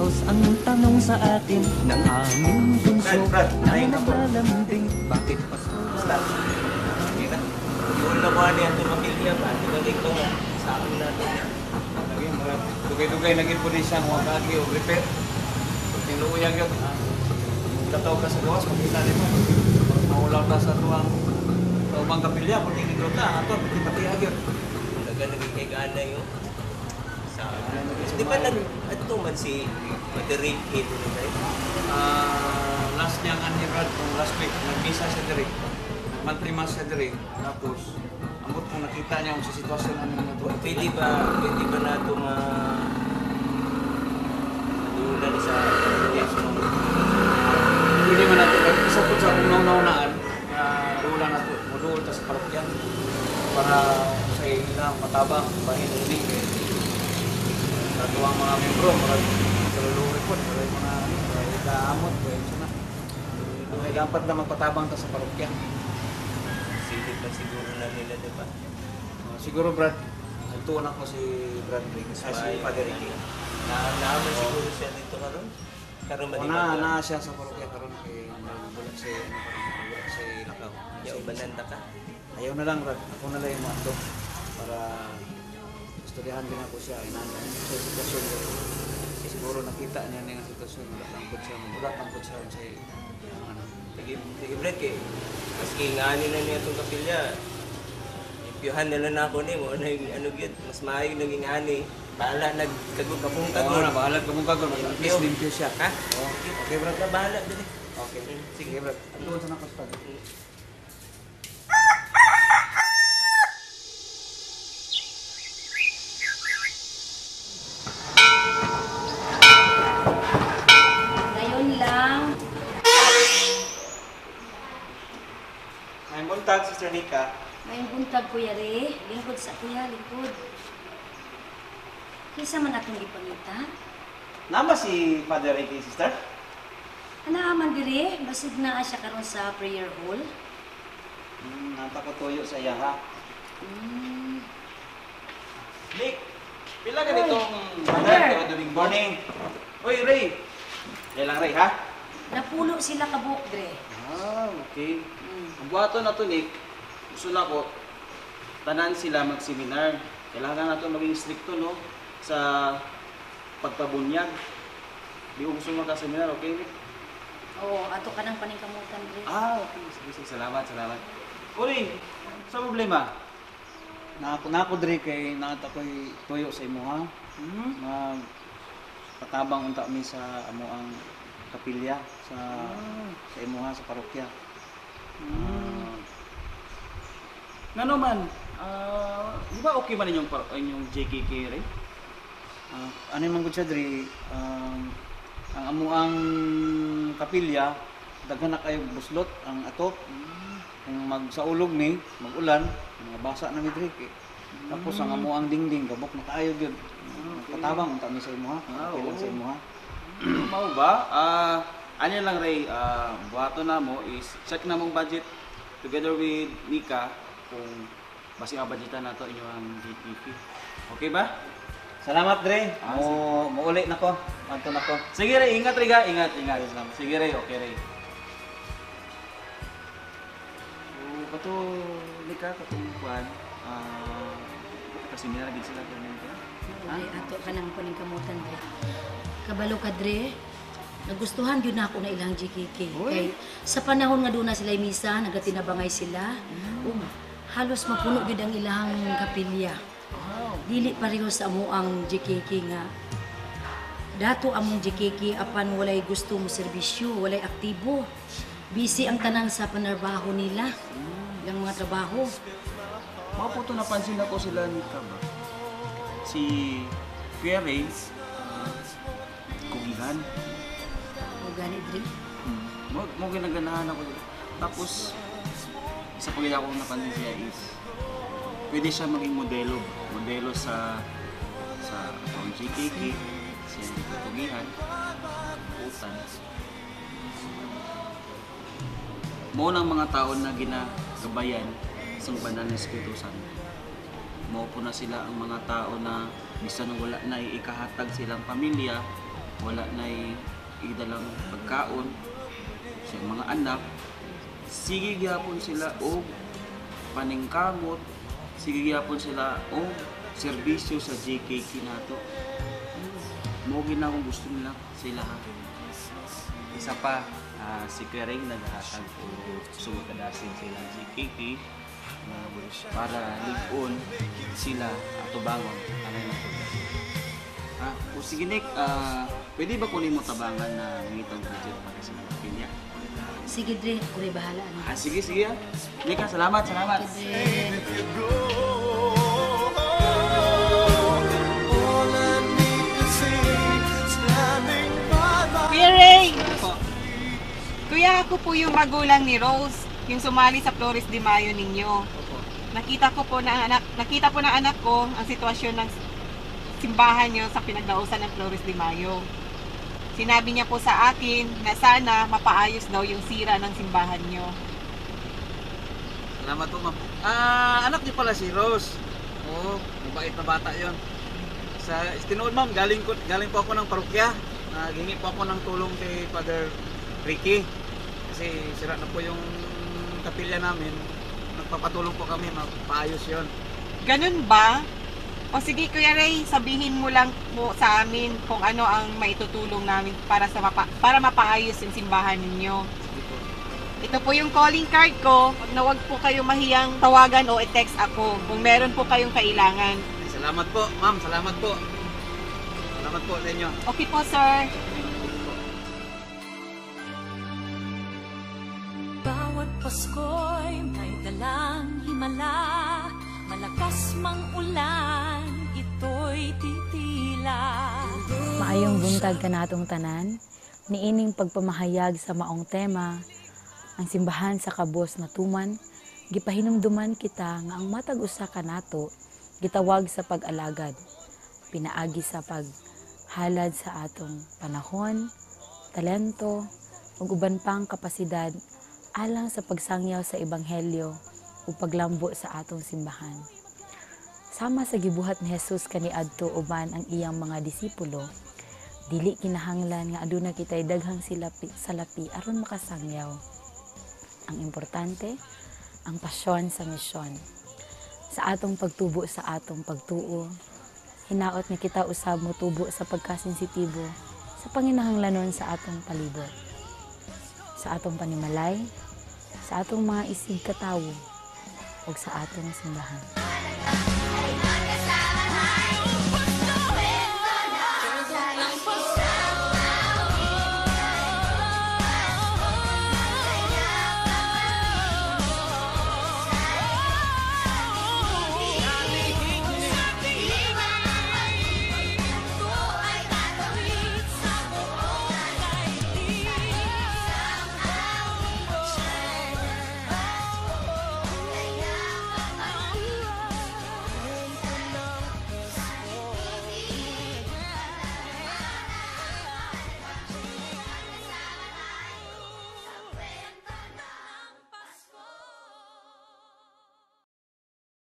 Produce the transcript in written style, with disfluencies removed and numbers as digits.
House ang tanong sa atin ng aming bunso na naglalambing. Bakit pa sa yung nakuha niya ito pamilya ba? Tinagay ko nga sa akin natin. Dugay-dugay naging pulisya mo kagi o repair. Tinuyag yun. Kataw ka sa gawas, makita rin mo. Maulaw ka sa tuwang kapilya, kung tinigro ka, ato, pati agad. Naging kay-gana yung sa di ba nag-ato man si Mother Ricky ito na tayo? Last niyang anniversary kung last week, nag-visa siya diri. Monthly mass siya diri. Tapos, ambot kung nakita niya kung sa sitwasyon namin na ito. Pwede ba na ito madulan sa yes mo? Pwede man natin, isa po sa unaw-naunaan, dulan na ito, modul ta sa parokyan para sa ilang matabang, bahin ini. Katuwang mga membro, mga kaluluwi po, mga kaamot, may dapat na magpatabang ta sa parokyan. Silip na siguro na nila, di ba? Siguro Brad, nagtuon ako si Brad Riggs, si Father Ricky. Naaman siguro siya dito karon? Karon ba di ba? Na siya sa parokya karon kay bulat si Lakaw. Yaw bananda ka? Ayaw na lang Brad, ako na lang yung mato para istoryahan din ako siya inanay sa sitwasyon ko. Siguro nakita niya nga sitwasyon, bulat lang po siya sa ano. Sige Brad kay maski ngani na niya itong kapilya. Impyuhan nila na ako ni mo ano gyud mas maayo naging ani. Bahala nagkagod-kapungkagod. Oo na, bahala kapungkagod. Mas limpyo siya. Ha? Okay Brad, Bahala dili. okay. Sige Brad, tuon sa nakaspan. Ngayon lang. May buntag, Sister Nika. May buntag kuya re. Lingkod sa kuya, lingkod. Kisa man atong ipangita. Nama si Father Ricky, Sister? Anaaman dire, basig na siya karon sa prayer hall. Nanta ko tuyo sa iya, ha? Nick, pila ka nitong Father. Good morning. Uy, Ray. Yan lang, Ray, ha? Napulo sila kabuk dire. Okay. Ang buhato na to, Nick, gusto na ko, tanan sila mag-seminar. Kailangan na to maging stricto, no? Sa pagpabunyag. Di ko gusto magka-seminar, okay, Nick? Oo, ato ka nang paningkamutan dire. Okay. Sige. Salamat. Uri, sa problema? Nako diri kay naata ko'y tuyo sa imo, ha? Patabang unta mi sa amo ang kapilya sa imo, ha, sa parokya. Ngano man, di ba okay man inyong JKK rin? Ano man gud siya diri, ang amo ang kapilya daghan na kayo buslot ang atop. Kung magsaulog ni, mag-ulan, mga basa na midri kay. Tapos ang amo ang dingding gabok na kaayo gyud. Patabang unta mi sa imo, ha? Okay lang sa imo, ha? Mao ba? Ano lang Ray, buhato na mo is check na mong budget together with Nika kung basi ang budgetan nato inyo ang GTP. Okay ba? Salamat Dre. Mo uli nako. Anto nako. Sige Ray, ingat Ray, ingat. Sige Ray, okay Ray. Kato Nika katong kuan kasi nilagid sila kanin ko. Ay, ato ka nang paningkamutan dire. Kabalo ka dire. Nagustuhan gyud na ako na ilang GKK. Kay sa panahon nga doon na sila misa, nagatinabangay sila. Halos mapuno gyud ang ilang kapilya. Dili pareho sa amo ang GKK nga. Dato among GKK apan walay gusto mo serbisyo, walay aktibo. Busy ang tanan sa panarbaho nila. Ilang mga trabaho. Maputo napansin ako sila ni Kaba. Si Kuya Ray, kugihan. Gani diri. Mo ginaganahan ako dito. Tapos, isa pa rin ako napansin siya is, pwede siya maging modelo sa atong GKK, siya kugihan, utan. Mo ng mga tao na ginagabayan sa banal na Espiritu Santo. Mo po na sila ang mga tao na bisan wala na ikahatag silang pamilya, wala na idalang pagkaon sa mga anak, sige gyapon sila og paningkamot, sige gyapon sila og serbisyo sa JKK nato. Mo gina kung gusto nila sila. Isa pa, si Kering naghatag o sumukadasin sila JKK para ligon sila ato bangon anay na O sige Nick, pwede ba kunin mo tabangan na ngitang budget para sa mga pinya? Sige Dre, uri bahala na. Sige, sige. Nick, salamat, salamat. Dre. Kuya Ray! Kuya, ako po yung magulang ni Rose, yung sumali sa Flores de Mayo ninyo. Nakita po ng anak ko ang sitwasyon ng simbahan nyo sa pinagdausan ng Flores de Mayo. Sinabi niya po sa akin na sana mapaayos daw yung sira ng simbahan nyo. Salamat po, ma'am. Anak niyo pala si Rose. Oo, mabait na bata yon. Sa istinood, ma'am, galing po ako ng parokya. Gingi po ako ng tulong kay Father Ricky. Kasi sira na po yung kapilya namin. Nagpapatulong po kami, mapaayos yon. Ganun ba? O sige Kuya Ray, sabihin mo lang po sa amin kung ano ang maitutulong namin para mapaayos yung simbahan ninyo. Ito po yung calling card ko. Huwag po kayo mahiyang tawagan o i-text ako kung meron po kayong kailangan. Salamat po, ma'am. Salamat po. Salamat po sa inyo. Okay po, sir. Bawat Pasko'y may dalang himala, malakas mang ulan, ito'y titila. Maayong buntag kanatong tanan, niining pagpamahayag sa maong tema, ang simbahan sa kabos na tuman, gipahinumduman kita nga ang matag usa kanato, gitawag sa pag-alagad, pinaagi sa paghalad sa atong panahon, talento, ug uban pang kapasidad alang sa pagsangyaw sa ebanghelyo o paglambo sa atong simbahan. Sama sa gibuhat ni Jesus kaniadto uban ang iyang mga disipulo, dili kinahanglan nga aduna kitay daghang salapi aron makasangyaw. Ang importante, ang pasyon sa misyon. Sa atong pagtubo sa atong pagtuo, hinaot nga kita usab mo tubo sa pagkasensitibo sa panginahanglanon sa atong palibot. Sa atong panimalay, sa atong mga isig katawo, o sa atong simbahan.